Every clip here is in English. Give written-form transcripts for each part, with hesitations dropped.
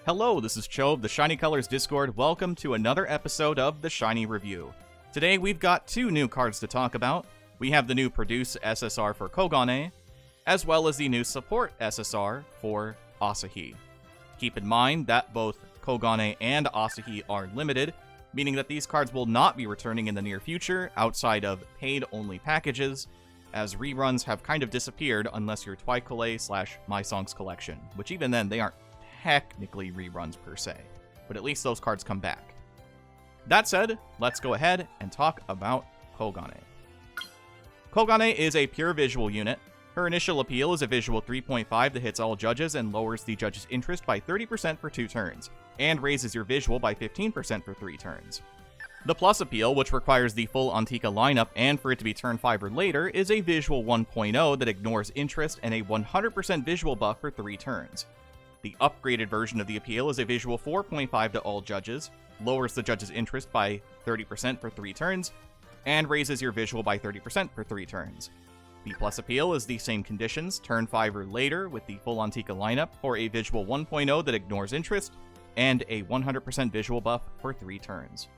Hello, this is Cho of the Shiny Colors Discord. Welcome to another episode of the Shiny Review. Today we've got two new cards to talk about. We have the new Produce SSR for Kogane, as well as the new Support SSR for Asahi. Keep in mind that both Kogane and Asahi are limited, meaning that these cards will not be returning in the near future outside of paid-only packages, as reruns have kind of disappeared unless you're Twicolate / My Songs Collection, which even then they aren't technically reruns per se, but at least those cards come back. That said, let's go ahead and talk about Kogane. Kogane is a pure visual unit. Her initial appeal is a visual 3.5 that hits all judges and lowers the judge's interest by 30% for 2 turns, and raises your visual by 15% for 3 turns. The plus appeal, which requires the full Antika lineup and for it to be turn 5 or later, is a visual 1.0 that ignores interest and a 100% visual buff for 3 turns. The upgraded version of the appeal is a visual 4.5 to all judges, lowers the judge's interest by 30% for 3 turns, and raises your visual by 30% for 3 turns. The plus appeal is the same conditions, turn 5 or later, with the full Antika lineup for a visual 1.0 that ignores interest, and a 100% visual buff for 3 turns.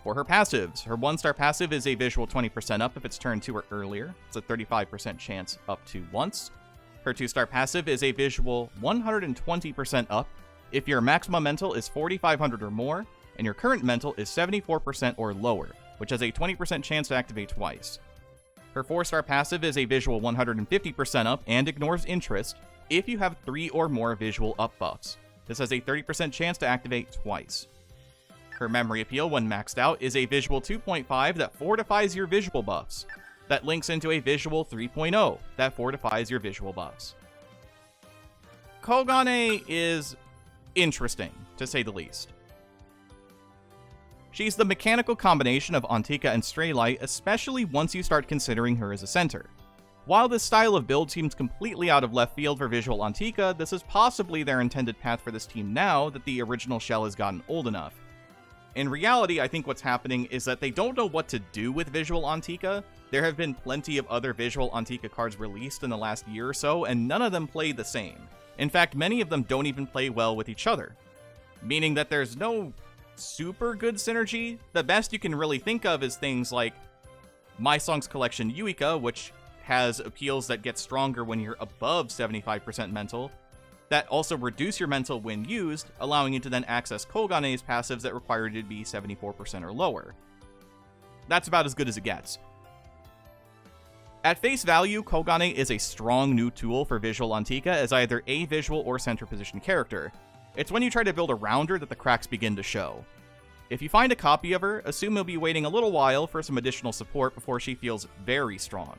For her passives, her 1-star passive is a visual 20% up if it's turn 2 or earlier. It's a 35% chance up to once. Her 2-star passive is a visual 120% up if your maximum mental is 4,500 or more, and your current mental is 74% or lower, which has a 20% chance to activate twice. Her 4-star passive is a visual 150% up and ignores interest if you have 3 or more visual up buffs. This has a 30% chance to activate twice. Her memory appeal when maxed out is a visual 2.5 that fortifies your visual buffs. That links into a visual 3.0 that fortifies your visual buffs. Kogane is interesting, to say the least. She's the mechanical combination of Antika and Straylight, especially once you start considering her as a center. While this style of build seems completely out of left field for visual Antika, this is possibly their intended path for this team now that the original shell has gotten old enough. In reality, I think what's happening is that they don't know what to do with visual Antika. There have been plenty of other visual Antika cards released in the last year or so, and none of them play the same. In fact, many of them don't even play well with each other, meaning that there's no super good synergy. The best you can really think of is things like My Songs Collection Yuika, which has appeals that get stronger when you're above 75% mental, that also reduce your mental when used, allowing you to then access Kogane's passives that require you to be 74% or lower. That's about as good as it gets. At face value, Kogane is a strong new tool for visual Antika as either a visual or center position character. It's when you try to build around her that the cracks begin to show. If you find a copy of her, assume you'll be waiting a little while for some additional support before she feels very strong.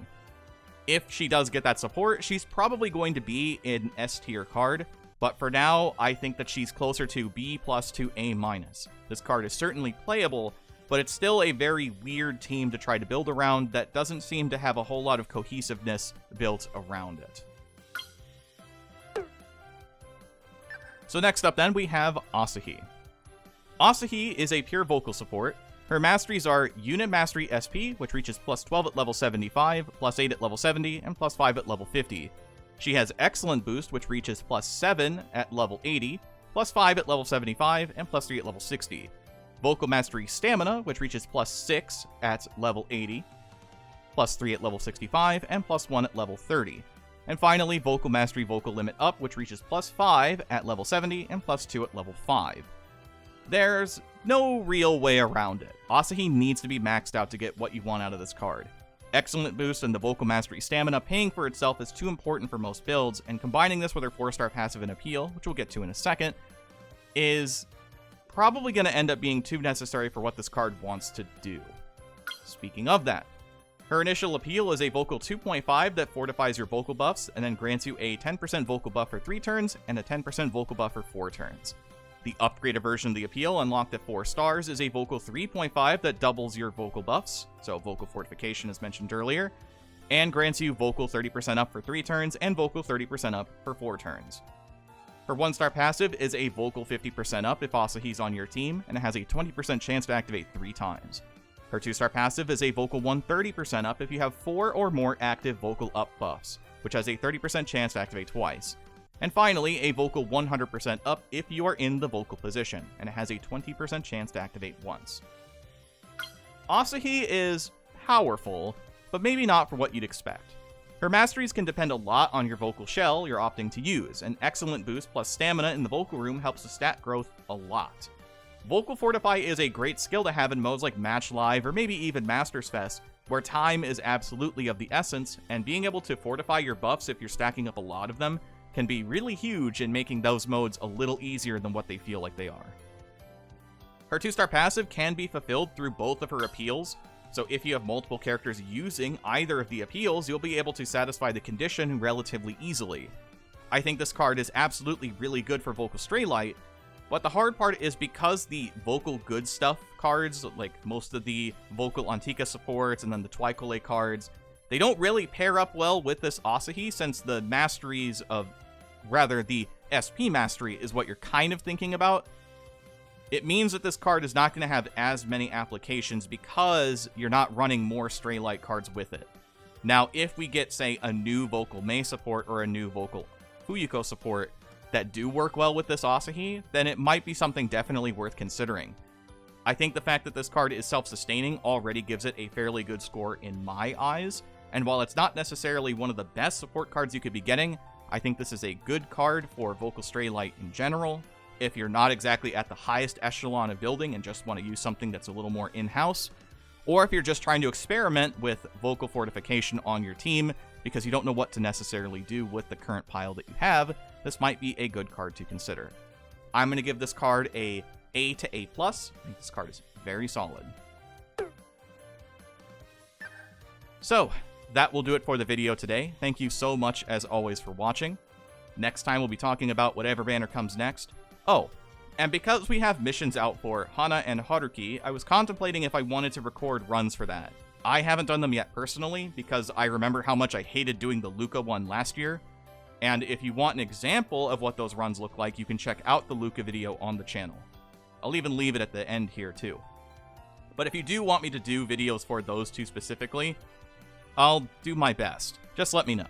If she does get that support, she's probably going to be an S tier card, but for now, I think that she's closer to B+ to A-. This card is certainly playable, but it's still a very weird team to try to build around that doesn't seem to have a whole lot of cohesiveness built around it. So next up then, we have Asahi. Asahi is a pure vocal support. Her masteries are Unit Mastery SP, which reaches +12 at level 75, +8 at level 70, and +5 at level 50. She has Excellent Boost, which reaches +7 at level 80, +5 at level 75, and +3 at level 60. Vocal Mastery Stamina, which reaches +6 at level 80, +3 at level 65, and +1 at level 30. And finally, Vocal Mastery Vocal Limit Up, which reaches +5 at level 70, and +2 at level 5. There's no real way around it. Asahi needs to be maxed out to get what you want out of this card. Excellent Boost and the Vocal Mastery Stamina paying for itself is too important for most builds, and combining this with her 4-star passive and appeal, which we'll get to in a second, is probably going to end up being too necessary for what this card wants to do. Speaking of that, her initial appeal is a vocal 2.5 that fortifies your vocal buffs and then grants you a 10% vocal buff for 3 turns and a 10% vocal buff for 4 turns. The upgraded version of the appeal, unlocked at 4 stars, is a vocal 3.5 that doubles your vocal buffs, so vocal fortification as mentioned earlier, and grants you vocal 30% up for 3 turns and vocal 30% up for 4 turns. Her 1-star passive is a vocal 50% up if Asahi's on your team, and it has a 20% chance to activate 3 times. Her 2-star passive is a vocal 130% up if you have 4 or more active vocal up buffs, which has a 30% chance to activate twice. And finally, a vocal 100% up if you are in the vocal position, and it has a 20% chance to activate once. Asahi is powerful, but maybe not for what you'd expect. Her masteries can depend a lot on your vocal shell you're opting to use. An excellent boost plus stamina in the vocal room helps the stat growth a lot. Vocal Fortify is a great skill to have in modes like Match Live or maybe even Masters Fest, where time is absolutely of the essence, and being able to fortify your buffs if you're stacking up a lot of them can be really huge in making those modes a little easier than what they feel like they are. Her 2-star passive can be fulfilled through both of her appeals, so if you have multiple characters using either of the appeals, you'll be able to satisfy the condition relatively easily. I think this card is absolutely really good for Vocal Straylight, but the hard part is because the Vocal Good Stuff cards, like most of the Vocal Antika supports and then the Twicolate cards, they don't really pair up well with this Asahi, since the masteries of, rather the SP mastery is what you're kind of thinking about. It means that this card is not going to have as many applications because you're not running more Straylight cards with it. Now, if we get, say, a new Vocal Mei support or a new Vocal Fuyuko support that do work well with this Asahi, then it might be something definitely worth considering. I think the fact that this card is self-sustaining already gives it a fairly good score in my eyes, and while it's not necessarily one of the best support cards you could be getting, I think this is a good card for Vocal Straylight in general. If you're not exactly at the highest echelon of building and just want to use something that's a little more in-house, or if you're just trying to experiment with Vocal Fortification on your team because you don't know what to necessarily do with the current pile that you have, this might be a good card to consider. I'm going to give this card a A to A+. I think this card is very solid. So, that will do it for the video today. Thank you so much, as always, for watching. Next time we'll be talking about whatever banner comes next. Oh, and because we have missions out for Hana and Haruki, I was contemplating if I wanted to record runs for that. I haven't done them yet personally, because I remember how much I hated doing the Luca one last year. And if you want an example of what those runs look like, you can check out the Luca video on the channel. I'll even leave it at the end here too. But if you do want me to do videos for those two specifically, I'll do my best. Just let me know.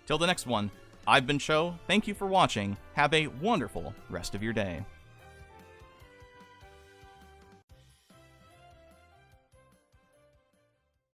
Till the next one, I've been Sho, thank you for watching, have a wonderful rest of your day.